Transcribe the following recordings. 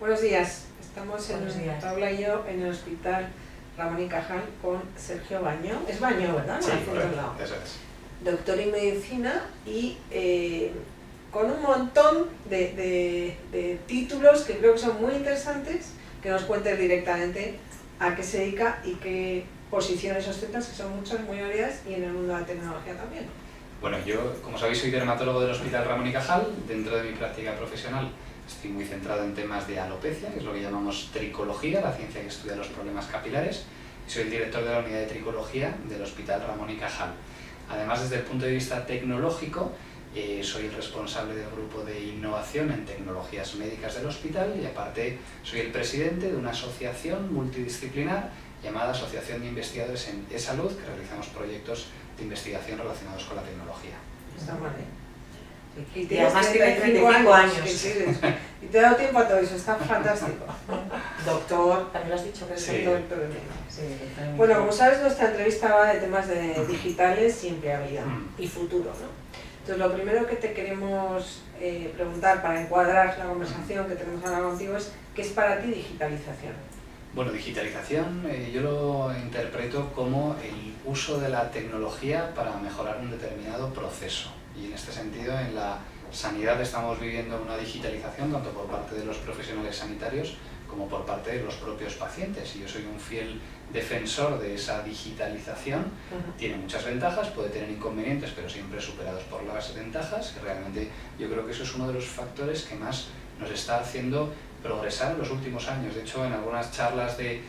Buenos días. Estamos Buenos días. Paula y yo en el Hospital Ramón y Cajal con Sergio Baño. Es Baño, ¿verdad? Sí, No, correcto, eso es. doctor en medicina y con un montón de títulos que creo que son muy interesantes, que nos cuentes directamente a qué se dedica y qué posiciones ostentas, que son muchas, muy variadas, y en el mundo de la tecnología también. Bueno, yo, como sabéis, soy dermatólogo del Hospital Ramón y Cajal. Dentro de mi práctica profesional estoy muy centrado en temas de alopecia, que es lo que llamamos tricología, la ciencia que estudia los problemas capilares, y soy el director de la unidad de tricología del Hospital Ramón y Cajal. Además, desde el punto de vista tecnológico, soy el responsable del grupo de innovación en tecnologías médicas del hospital y aparte soy el presidente de una asociación multidisciplinar llamada Asociación de Investigadores en E-Salud, que realizamos proyectos de investigación relacionados con la tecnología. Está mal, ¿eh? Y además tiene 35 años. Y te he dado tiempo a todo eso, está fantástico. Doctor, también lo has dicho que es Sí. Doctor en Sí, Bueno, como sabes, nuestra entrevista va de temas de digitales y empleabilidad y futuro, ¿no? Entonces, lo primero que te queremos preguntar para encuadrar la conversación que tenemos ahora contigo es ¿qué es para ti digitalización? Bueno, digitalización yo lo interpreto como el uso de la tecnología para mejorar un determinado proceso. Y en este sentido, en la sanidad estamos viviendo una digitalización tanto por parte de los profesionales sanitarios como por parte de los propios pacientes. Y yo soy un fiel defensor de esa digitalización. Tiene muchas ventajas, puede tener inconvenientes, pero siempre superados por las ventajas. Y realmente yo creo que eso es uno de los factores que más nos está haciendo progresar en los últimos años. De hecho, en algunas charlas de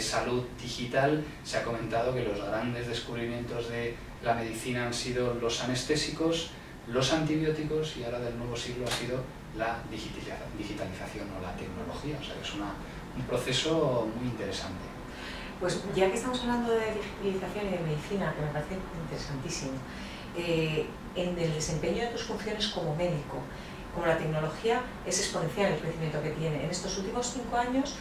salud digital se ha comentado que los grandes descubrimientos de la medicina han sido los anestésicos, los antibióticos y ahora del nuevo siglo ha sido la digitalización o la tecnología. O sea, que es un proceso muy interesante. Pues ya que estamos hablando de digitalización y de medicina, que me parece interesantísimo, en el desempeño de tus funciones como médico, como la tecnología es exponencial el crecimiento que tiene. En estos últimos 5 años,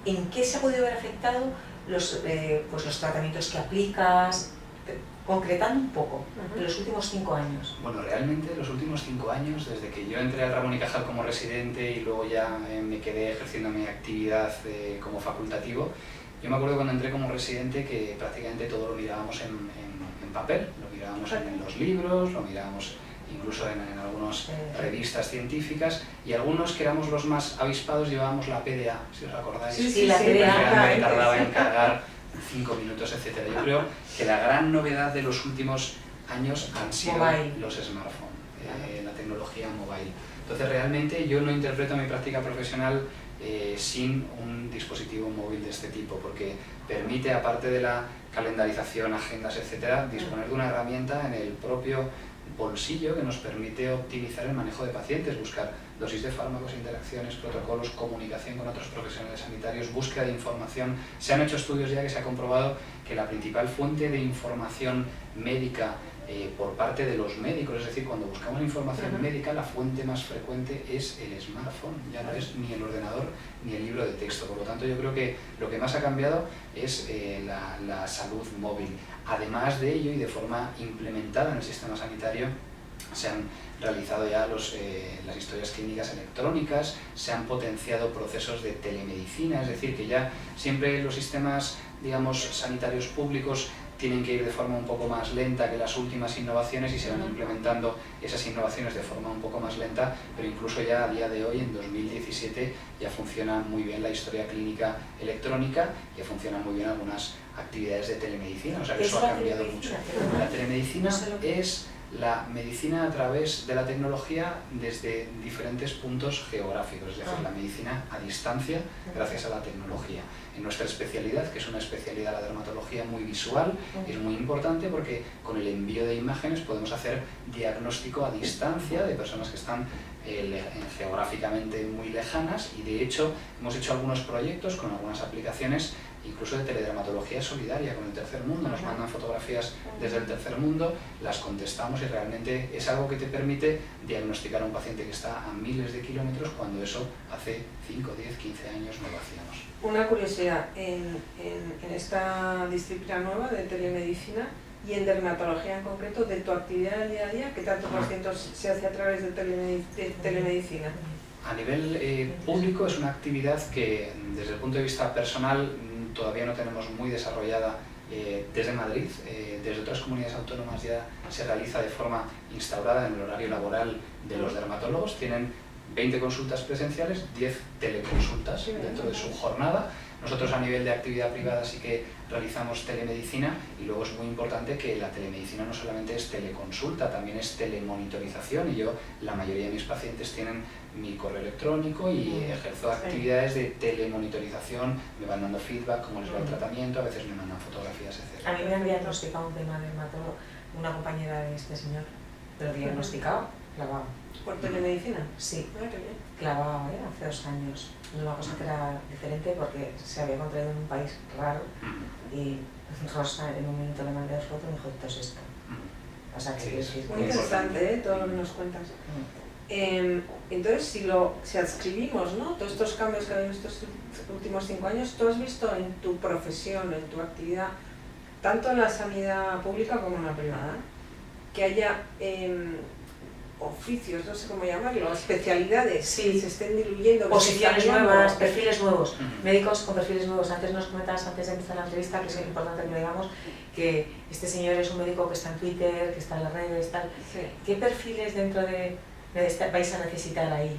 ¿en qué se ha podido ver afectado los tratamientos que aplicas? Concretando un poco, en los últimos 5 años. Bueno, realmente los últimos 5 años, desde que yo entré al Ramón y Cajal como residente y luego ya me quedé ejerciendo mi actividad como facultativo, yo me acuerdo cuando entré como residente que prácticamente todo lo mirábamos en papel, lo mirábamos en los libros, lo mirábamos incluso en algunas revistas científicas, y algunos que éramos los más avispados llevábamos la PDA, si os acordáis. Sí, la PDA. Que tardaba en cargar 5 minutos, etc. Yo creo que la gran novedad de los últimos años han sido los smartphones, la tecnología mobile. Entonces realmente yo no interpreto mi práctica profesional sin un dispositivo móvil de este tipo, porque permite, aparte de la calendarización, agendas, etc., disponer de una herramienta en el propio bolsillo que nos permite optimizar el manejo de pacientes, buscar dosis de fármacos, interacciones, protocolos, comunicación con otros profesionales sanitarios, búsqueda de información. Se han hecho estudios ya que se ha comprobado que la principal fuente de información médica por parte de los médicos, es decir, cuando buscamos información médica, la fuente más frecuente es el smartphone, ya no es ni el ordenador ni el libro de texto. Por lo tanto, yo creo que lo que más ha cambiado es la salud móvil. Además de ello, y de forma implementada en el sistema sanitario, se han realizado ya las historias clínicas electrónicas, se han potenciado procesos de telemedicina, es decir, que ya siempre los sistemas, digamos, sanitarios públicos tienen que ir de forma un poco más lenta que las últimas innovaciones y se van implementando esas innovaciones de forma un poco más lenta, pero incluso ya a día de hoy, en 2017, ya funciona muy bien la historia clínica electrónica, ya funcionan muy bien algunas actividades de telemedicina, o sea que eso ha cambiado mucho. La telemedicina es la medicina a través de la tecnología desde diferentes puntos geográficos, es decir, la medicina a distancia gracias a la tecnología. En nuestra especialidad, que es una especialidad, la dermatología, muy visual, es muy importante porque con el envío de imágenes podemos hacer diagnóstico a distancia de personas que están geográficamente muy lejanas, y de hecho hemos hecho algunos proyectos con algunas aplicaciones incluso de teledermatología solidaria con el tercer mundo. Nos mandan fotografías desde el tercer mundo, las contestamos y realmente es algo que te permite diagnosticar a un paciente que está a miles de kilómetros cuando eso hace 5, 10, 15 años no lo hacíamos. Una curiosidad, en esta disciplina nueva de telemedicina y en dermatología en concreto, de tu actividad del día a día, ¿qué tanto por ciento se hace a través de telemedicina? A nivel público es una actividad que desde el punto de vista personal todavía no tenemos muy desarrollada desde Madrid. Desde otras comunidades autónomas ya se realiza de forma instaurada en el horario laboral de los dermatólogos. Tienen 20 consultas presenciales, 10 teleconsultas dentro de su jornada. Nosotros a nivel de actividad privada sí que realizamos telemedicina y luego es muy importante que la telemedicina no solamente es teleconsulta, también es telemonitorización y yo, la mayoría de mis pacientes tienen mi correo electrónico y ejerzo actividades de telemonitorización, me van dando feedback, cómo les va el tratamiento, a veces me mandan fotografías, etc. A mí me han diagnosticado un tema de dermatólogo, una compañera de este señor, pero diagnosticado, clavado. ¿Por telemedicina? Sí, Ah, qué bien. clavado, hace 2 años. Una cosa que era diferente porque se había contraído en un país raro y Rosa en un minuto le mandé la foto y me dijo, esto es esto. O sea, que Sí, quiero decir, Muy interesante, todo lo que nos cuentas. Entonces, si adscribimos, ¿no?, todos estos cambios que ha habido en estos últimos 5 años, ¿tú has visto en tu profesión, en tu actividad, tanto en la sanidad pública como en la privada, que haya oficios, no sé cómo llamarlo, especialidades Sí. que se estén diluyendo? posiciones nuevas, perfiles nuevos, Ujú. médicos con perfiles nuevos? Antes nos comentabas, antes de empezar la entrevista, que es importante que lo digamos, que este señor es un médico que está en Twitter, que está en las redes, tal. Sí. ¿Qué perfiles dentro de esta vais a necesitar ahí?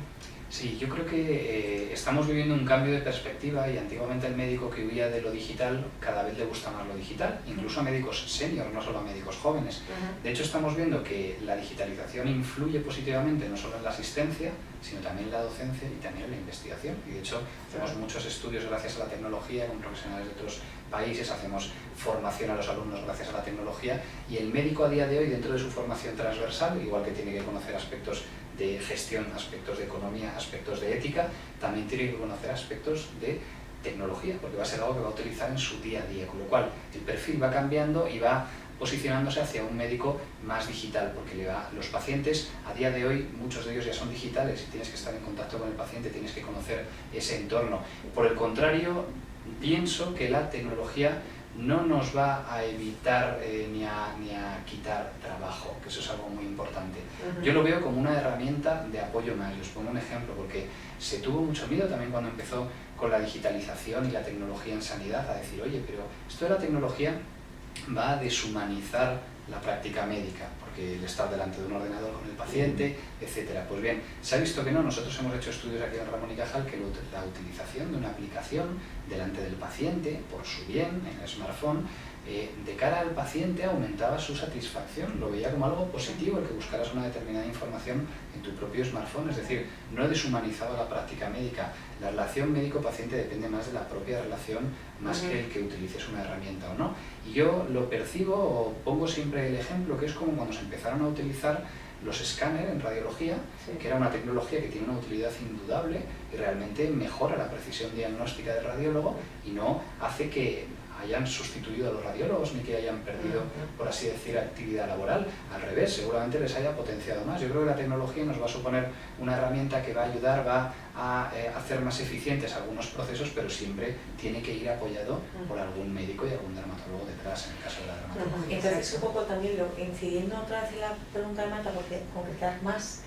Sí, yo creo que estamos viviendo un cambio de perspectiva y antiguamente el médico que huía de lo digital cada vez le gusta más lo digital, incluso a médicos senior, no solo a médicos jóvenes. De hecho, estamos viendo que la digitalización influye positivamente no solo en la asistencia, sino también en la docencia y también en la investigación. Y de hecho, hacemos muchos estudios gracias a la tecnología con profesionales de otros países, hacemos formación a los alumnos gracias a la tecnología y el médico a día de hoy, dentro de su formación transversal, igual que tiene que conocer aspectos de gestión, aspectos de economía, aspectos de ética, también tiene que conocer aspectos de tecnología, porque va a ser algo que va a utilizar en su día a día, con lo cual el perfil va cambiando y va posicionándose hacia un médico más digital, porque los pacientes a día de hoy, muchos de ellos ya son digitales y tienes que estar en contacto con el paciente, tienes que conocer ese entorno. Por el contrario, pienso que la tecnología no nos va a evitar ni a quitar trabajo, que eso es algo muy importante. Yo lo veo como una herramienta de apoyo más. Y os pongo un ejemplo, porque se tuvo mucho miedo también cuando empezó con la digitalización y la tecnología en sanidad, a decir, oye, pero esto de la tecnología va a deshumanizar la práctica médica, porque el estar delante de un ordenador con el paciente, etc. Pues bien, se ha visto que no. Nosotros hemos hecho estudios aquí en Ramón y Cajal que la utilización de una aplicación delante del paciente, por su bien, en el smartphone, de cara al paciente aumentaba su satisfacción, lo veía como algo positivo el que buscaras una determinada información en tu propio smartphone, es decir, no deshumanizaba la práctica médica. La relación médico-paciente depende más de la propia relación, más que el que utilices una herramienta o no. Y yo lo percibo, o pongo siempre el ejemplo, que es como cuando se empezaron a utilizar los escáneres en radiología, que era una tecnología que tiene una utilidad indudable y realmente mejora la precisión diagnóstica del radiólogo y no hace que hayan sustituido a los radiólogos ni que hayan perdido, por así decir, actividad laboral. Al revés, seguramente les haya potenciado más. Yo creo que la tecnología nos va a suponer una herramienta que va a ayudar, va a hacer más eficientes algunos procesos, pero siempre tiene que ir apoyado por algún médico y algún dermatólogo detrás, en el caso de la dermatología. Entonces, un poco también, incidiendo otra vez en la pregunta de Marta, porque concretar más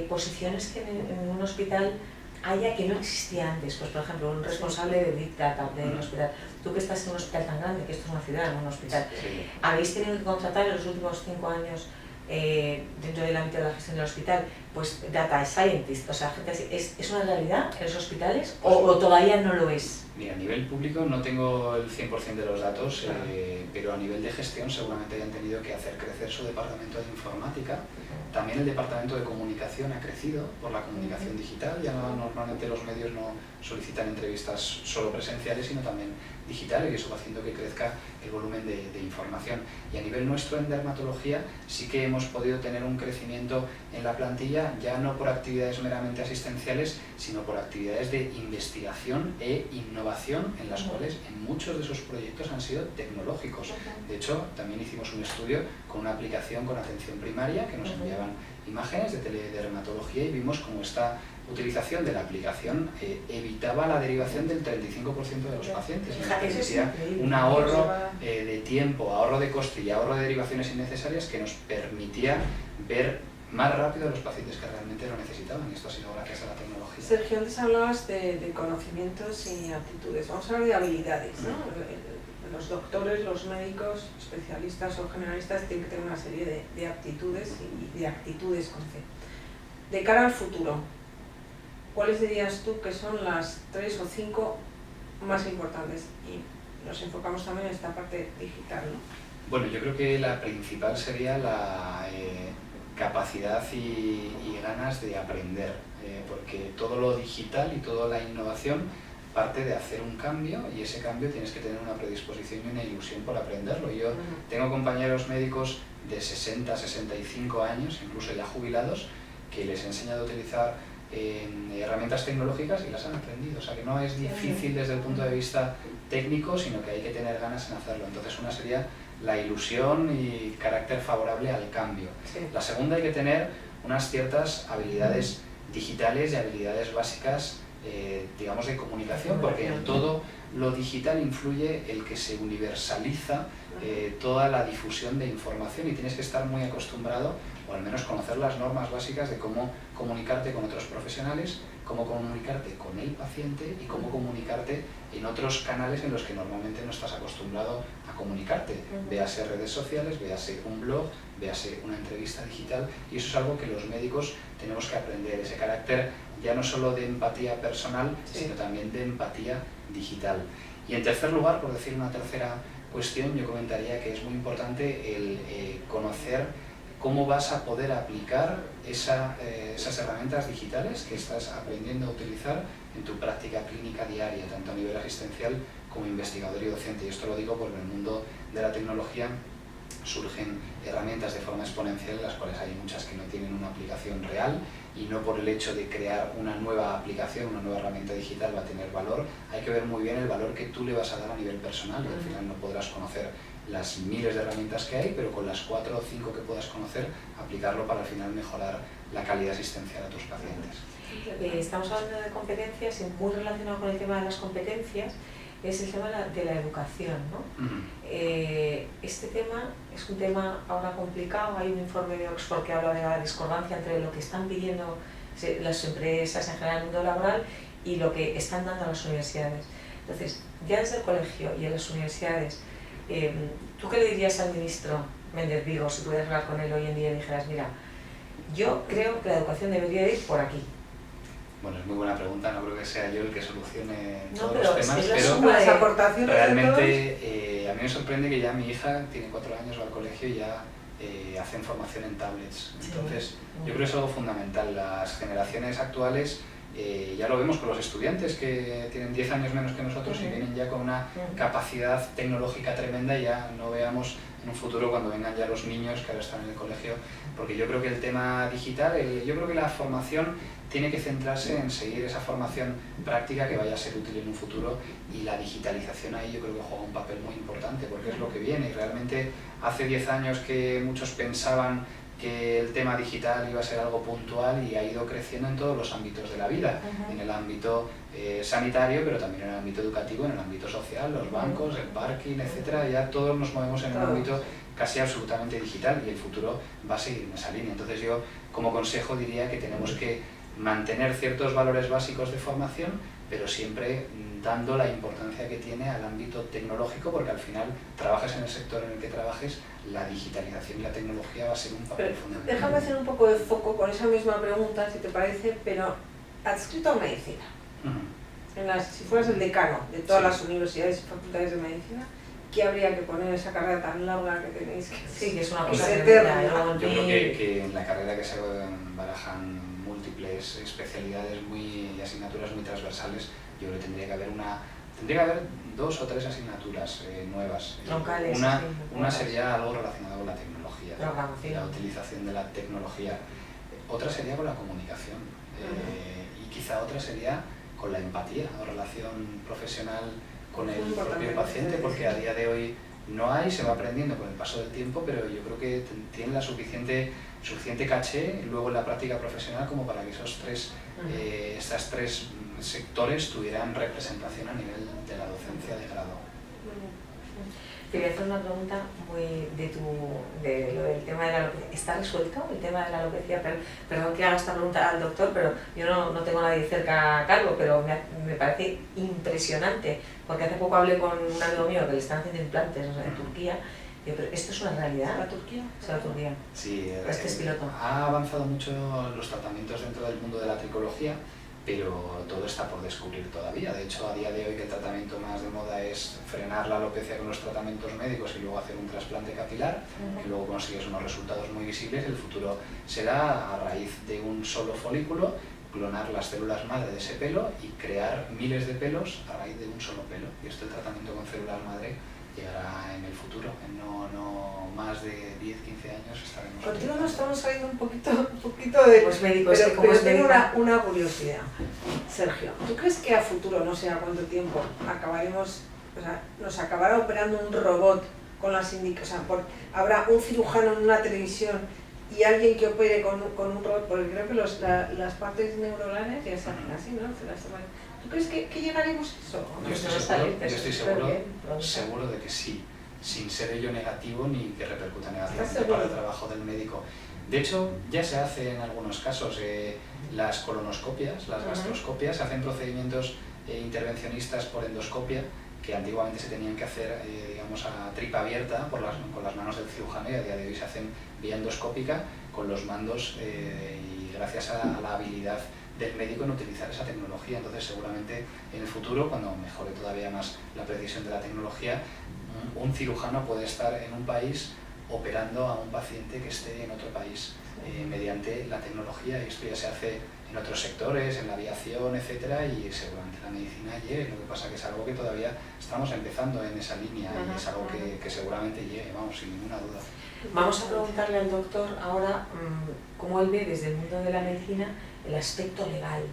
posiciones que en un hospital haya que no existía antes. Pues, por ejemplo, un responsable de Big Data del hospital. Tú que estás en un hospital tan grande, que esto es una ciudad, no un hospital, ¿habéis tenido que contratar en los últimos 5 años dentro del ámbito de la gestión del hospital, pues data scientist, o sea, gente así? ¿Es una realidad en los hospitales o todavía no lo es? Mira, a nivel público no tengo el 100% de los datos, pero a nivel de gestión seguramente hayan tenido que hacer crecer su departamento de informática. También el departamento de comunicación ha crecido por la comunicación digital. Ya normalmente los medios no solicitan entrevistas solo presenciales, sino también digitales, y eso va haciendo que crezca el volumen de información. Y a nivel nuestro en dermatología sí que hemos podido tener un crecimiento en la plantilla, ya no por actividades meramente asistenciales, sino por actividades de investigación e innovación, en las cuales en muchos de esos proyectos han sido tecnológicos. De hecho, también hicimos un estudio con una aplicación con atención primaria que nos enviaban imágenes de teledermatología y vimos cómo esta utilización de la aplicación evitaba la derivación del 35% de los pacientes. Nos permitía un ahorro de tiempo, ahorro de coste y ahorro de derivaciones innecesarias que nos permitía ver más rápido a los pacientes que realmente lo necesitaban, y esto ha sido gracias a la tecnología. tecnología. Sergio, antes hablabas de conocimientos y aptitudes. Vamos a hablar de habilidades, ¿no? Los doctores, los médicos, especialistas o generalistas tienen que tener una serie de aptitudes y de actitudes con C. De cara al futuro, ¿cuáles dirías tú que son las 3 o 5 más importantes? Y nos enfocamos también en esta parte digital, ¿no? Bueno, yo creo que la principal sería la capacidad y ganas de aprender, porque todo lo digital y toda la innovación parte de hacer un cambio, y ese cambio tienes que tener una predisposición y una ilusión por aprenderlo. Yo tengo compañeros médicos de 60, 65 años, incluso ya jubilados, que les he enseñado a utilizar herramientas tecnológicas y las han aprendido. O sea que no es difícil desde el punto de vista técnico, sino que hay que tener ganas en hacerlo. Entonces una sería la ilusión y carácter favorable al cambio. Sí. La segunda, hay que tener unas ciertas habilidades digitales y habilidades básicas, digamos, de comunicación, porque en todo lo digital influye el que se universaliza toda la difusión de información, y tienes que estar muy acostumbrado, o al menos conocer las normas básicas de cómo comunicarte con otros profesionales, cómo comunicarte con el paciente y cómo comunicarte en otros canales en los que normalmente no estás acostumbrado a comunicarte. Véase redes sociales, véase un blog, véase una entrevista digital, y eso es algo que los médicos tenemos que aprender, ese carácter ya no solo de empatía personal, sino también de empatía digital. Y en tercer lugar, por decir una tercera cuestión, yo comentaría que es muy importante el conocer cómo vas a poder aplicar esas herramientas digitales que estás aprendiendo a utilizar en tu práctica clínica diaria, tanto a nivel asistencial como investigador y docente. Y esto lo digo porque en el mundo de la tecnología surgen herramientas de forma exponencial, en las cuales hay muchas que no tienen una aplicación real, y no por el hecho de crear una nueva aplicación, una nueva herramienta digital va a tener valor. Hay que ver muy bien el valor que tú le vas a dar a nivel personal, y al final no podrás conocer las miles de herramientas que hay, pero con las 4 o 5 que puedas conocer, aplicarlo para al final mejorar la calidad asistencial a tus pacientes. Estamos hablando de competencias, y muy relacionado con el tema de las competencias es el tema de la educación, ¿no? Este tema es un tema ahora complicado. Hay un informe de Oxford que habla de la discordancia entre lo que están pidiendo las empresas en general, el mundo laboral, y lo que están dando a las universidades. Entonces, ya desde el colegio y en las universidades, ¿tú qué le dirías al ministro Méndez Vigo si pudieras hablar con él hoy en día y dijeras, mira, yo creo que la educación debería ir por aquí? Bueno, es muy buena pregunta, no creo que sea yo el que solucione No, todos pero los temas, es pero las aportaciones realmente a mí me sorprende que ya mi hija tiene 4 años, va al colegio y ya hacen formación en tablets. Entonces, yo creo que es algo fundamental. Las generaciones actuales, ya lo vemos con los estudiantes que tienen 10 años menos que nosotros y vienen ya con una capacidad tecnológica tremenda, y ya no veamos en un futuro cuando vengan ya los niños que ahora están en el colegio, porque yo creo que el tema digital, yo creo que la formación tiene que centrarse en seguir esa formación práctica que vaya a ser útil en un futuro, y la digitalización ahí yo creo que juega un papel muy importante, porque es lo que viene. Y realmente hace 10 años que muchos pensaban que el tema digital iba a ser algo puntual, y ha ido creciendo en todos los ámbitos de la vida, en el ámbito sanitario, pero también en el ámbito educativo, en el ámbito social, los bancos, el parking, etcétera. Ya todos nos movemos en un ámbito casi absolutamente digital, y el futuro va a seguir en esa línea. Entonces yo, como consejo, diría que tenemos que mantener ciertos valores básicos de formación, pero siempre dando la importancia que tiene al ámbito tecnológico, porque al final, trabajes en el sector en el que trabajes, la digitalización y la tecnología va a ser un papel fundamental. Déjame hacer un poco de foco con esa misma pregunta, si te parece, pero adscrito a medicina. Si fueras el decano de todas las universidades y facultades de medicina, ¿qué habría que poner en esa carrera tan larga que tenéis que Sí, que es una cosa eterna? Yo creo que en la carrera que se barajan múltiples especialidades y asignaturas muy transversales, yo creo que tendría que haber 2 o 3 asignaturas nuevas. Troncales. Una sería algo relacionado con la tecnología, la utilización de la tecnología. Otra sería con la comunicación, y quizá otra sería con la empatía o relación profesional con el propio paciente, porque a día de hoy no hay, se va aprendiendo con el paso del tiempo, pero yo creo que tiene la suficiente caché luego en la práctica profesional como para que estos 3 sectores tuvieran representación a nivel de la docencia de grado. Te voy a hacer una pregunta muy de lo del tema de la alopecia. ¿Está resuelto el tema de la alopecia? Perdón que haga esta pregunta al doctor, pero yo no tengo a nadie cerca a cargo, pero me parece impresionante, porque hace poco hablé con un amigo mío que le están haciendo implantes, o sea, en Turquía. Digo, pero ¿esto es una realidad? ¿La Turquía? Sí, la Turquía. Sí, Este es piloto. Ha avanzado mucho los tratamientos dentro del mundo de la tricología, pero todo está por descubrir todavía. De hecho, a día de hoy que el tratamiento más de moda es frenar la alopecia con los tratamientos médicos y luego hacer un trasplante capilar, y luego consigues unos resultados muy visibles. El futuro será a raíz de un solo folículo, clonar las células madre de ese pelo y crear miles de pelos a raíz de un solo pelo. Y esto, el tratamiento con células madre, llegará en el futuro, en no más de 10, 15 años estaremos. Contigo nos estamos saliendo un poquito de... Pues médico, pero tengo una curiosidad. Sergio, ¿tú crees que a futuro, no sé a cuánto tiempo, nos acabará operando un robot con las indicaciones? O sea, habrá un cirujano en una televisión y alguien que opere con un robot, porque creo que las partes neuronales ya se hacen así, ¿no? ¿Tú crees que llegaremos a eso? Yo estoy seguro de que sí, sin ser ello negativo ni que repercuta negativamente para el trabajo del médico. De hecho, ya se hace en algunos casos las colonoscopias, las gastroscopias, se hacen procedimientos intervencionistas por endoscopia que antiguamente se tenían que hacer digamos, a tripa abierta con las manos del cirujano, y a día de hoy se hacen vía endoscópica con los mandos y gracias a la habilidad del médico en utilizar esa tecnología. Entonces seguramente en el futuro, cuando mejore todavía más la precisión de la tecnología, un cirujano puede estar en un país operando a un paciente que esté en otro país mediante la tecnología, y esto ya se hace en otros sectores, en la aviación, etcétera, y seguramente la medicina llegue. Lo que pasa que es algo que todavía estamos empezando en esa línea y es algo que seguramente llegue, vamos, sin ninguna duda. Vamos a preguntarle al doctor ahora cómo él ve desde el mundo de la medicina el aspecto legal.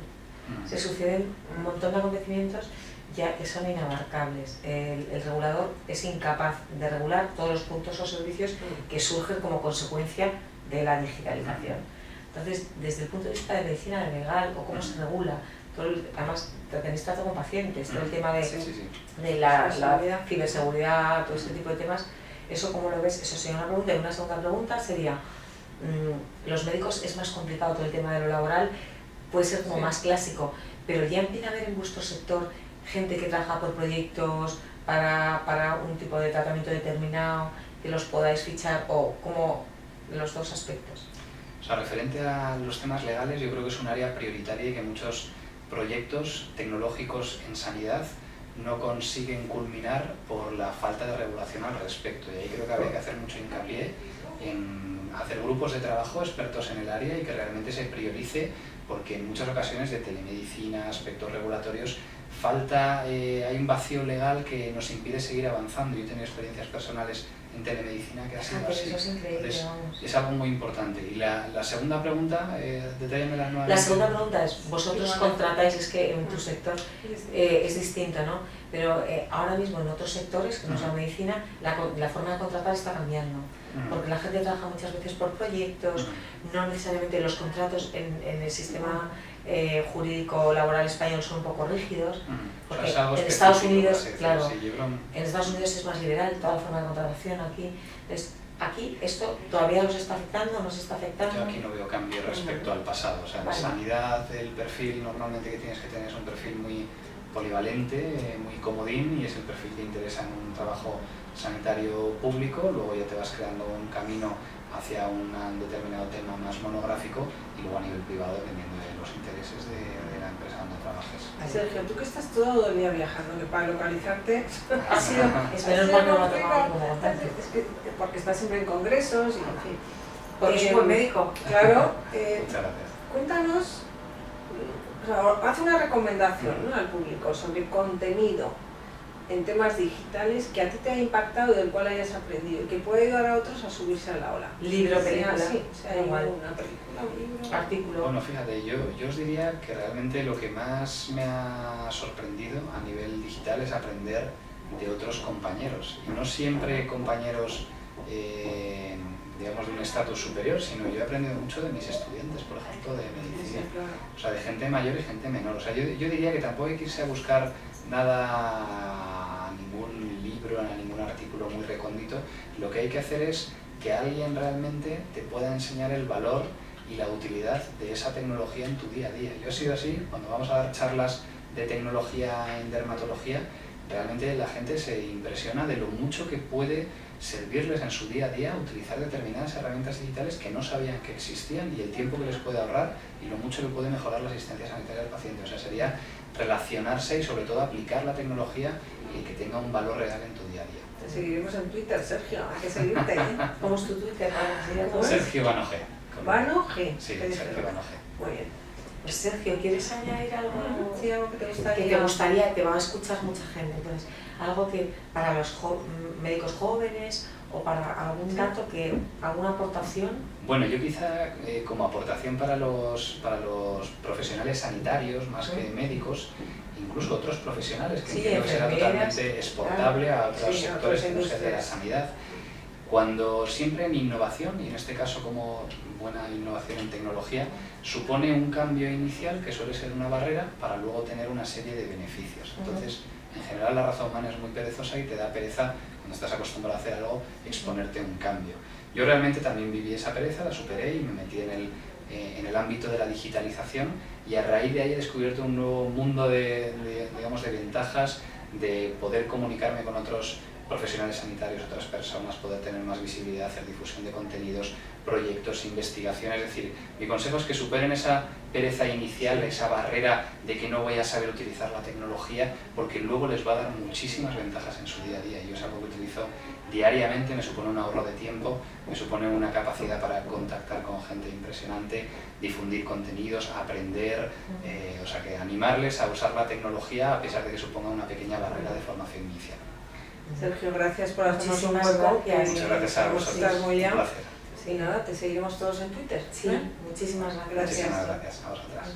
Se suceden un montón de acontecimientos ya que son inabarcables. El regulador es incapaz de regular todos los productos o servicios que surgen como consecuencia de la digitalización. Entonces, desde el punto de vista de medicina legal o cómo se regula, además tenéis trato con pacientes, todo el tema de la ciberseguridad, todo este tipo de temas, ¿eso cómo lo ves? Eso sería una pregunta. Y una segunda pregunta sería, los médicos es más complicado todo el tema de lo laboral, puede ser como más clásico, pero ya empieza a haber en vuestro sector gente que trabaja por proyectos para un tipo de tratamiento determinado, que los podáis fichar, o como los dos aspectos. O sea, referente a los temas legales, yo creo que es un área prioritaria y que muchos proyectos tecnológicos en sanidad no consiguen culminar por la falta de regulación al respecto. Y ahí creo que habría que hacer mucho hincapié en hacer grupos de trabajo expertos en el área y que realmente se priorice, porque en muchas ocasiones de telemedicina, aspectos regulatorios, hay un vacío legal que nos impide seguir avanzando. Yo he tenido experiencias personales en telemedicina que ha sido así. Entonces, es algo muy importante. Y la segunda pregunta, detállamela nuevamente. La segunda pregunta es, vosotros contratáis, es que en tu sector es distinto, ¿no? Pero ahora mismo en otros sectores, que no es la medicina, la forma de contratar está cambiando. Porque la gente trabaja muchas veces por proyectos, no necesariamente los contratos en el sistema jurídico laboral español son un poco rígidos, porque o sea, en Estados Unidos, claro, sí, en Estados Unidos es más liberal toda la forma de contratación. Aquí esto todavía nos está afectando, nos está afectando. Yo aquí no veo cambio respecto al pasado. O sea, en sanidad el perfil normalmente que tienes que tener es un perfil muy polivalente, muy comodín, y es el perfil que interesa en un trabajo sanitario público. Luego ya te vas creando un camino hacia un determinado tema más monográfico, y luego a nivel privado dependiendo de los intereses de la empresa donde trabajes. Sergio, tú que estás todo el día viajando, que para localizarte ha sido porque estás siempre en congresos y en fin. Porque soy buen médico. Claro. Muchas gracias. Cuéntanos, haz una recomendación, ¿no?, al público sobre contenido en temas digitales que a ti te ha impactado y del cual hayas aprendido y que puede ayudar a otros a subirse a la ola. Libro, película, sí, igual. Una película, un libro, artículo. Bueno, fíjate, yo os diría que realmente lo que más me ha sorprendido a nivel digital es aprender de otros compañeros, y no siempre compañeros digamos de un estatus superior, sino yo he aprendido mucho de mis estudiantes, por ejemplo, de medicina, o sea, de gente mayor y gente menor. O sea, yo diría que tampoco hay que irse a buscar nada, ningún libro, a ningún artículo artículo muy recóndito. Lo que hay que hacer es que alguien realmente te pueda enseñar el valor y la utilidad de esa tecnología en tu día a día. Yo he sido así, cuando vamos a dar charlas de tecnología en dermatología, realmente la gente se impresiona de lo mucho que puede servirles en su día a día utilizar determinadas herramientas digitales que no sabían que existían y el tiempo que les puede ahorrar y lo mucho que puede mejorar la asistencia sanitaria del paciente. O sea, sería relacionarse y sobre todo aplicar la tecnología y que tenga un valor real en tu día a día. Te seguiremos en Twitter, Sergio, hay que seguirte, ¿eh? ¿Cómo es tu Twitter? Sergio Vano G. ¿Vano G? Sí, Sergio Vano G. Muy bien. Pues Sergio, ¿quieres añadir algo? Sí, algo que te gustaría. Que te gustaría, te va a escuchar mucha gente, entonces, algo que para los médicos jóvenes o para algún dato, alguna aportación. Bueno, yo quizá como aportación para los profesionales sanitarios, más que médicos, incluso otros profesionales, que entiendo que será totalmente exportable a otros sectores que no sean de la sanidad. Cuando siempre en innovación, y en este caso como buena innovación en tecnología, supone un cambio inicial que suele ser una barrera para luego tener una serie de beneficios. Entonces, en general la raza humana es muy perezosa y te da pereza, cuando estás acostumbrado a hacer algo, exponerte a un cambio. Yo realmente también viví esa pereza, la superé y me metí en el ámbito de la digitalización y a raíz de ahí he descubierto un nuevo mundo digamos, de ventajas, de poder comunicarme con otros profesionales sanitarios, otras personas, poder tener más visibilidad, hacer difusión de contenidos, proyectos, investigaciones. Es decir, mi consejo es que superen esa pereza inicial, esa barrera de que no voy a saber utilizar la tecnología, porque luego les va a dar muchísimas ventajas en su día a día. Yo es algo que utilizo diariamente, me supone un ahorro de tiempo, me supone una capacidad para contactar con gente impresionante, difundir contenidos, aprender, o sea que animarles a usar la tecnología a pesar de que suponga una pequeña barrera de formación inicial. Sergio, gracias por hacernos un Muchísimas hueco. gracias. Muchas gracias a vosotros, Muy un placer. Sí, nada, te seguiremos todos en Twitter. Sí, muchísimas gracias. Muchísimas gracias a vosotras.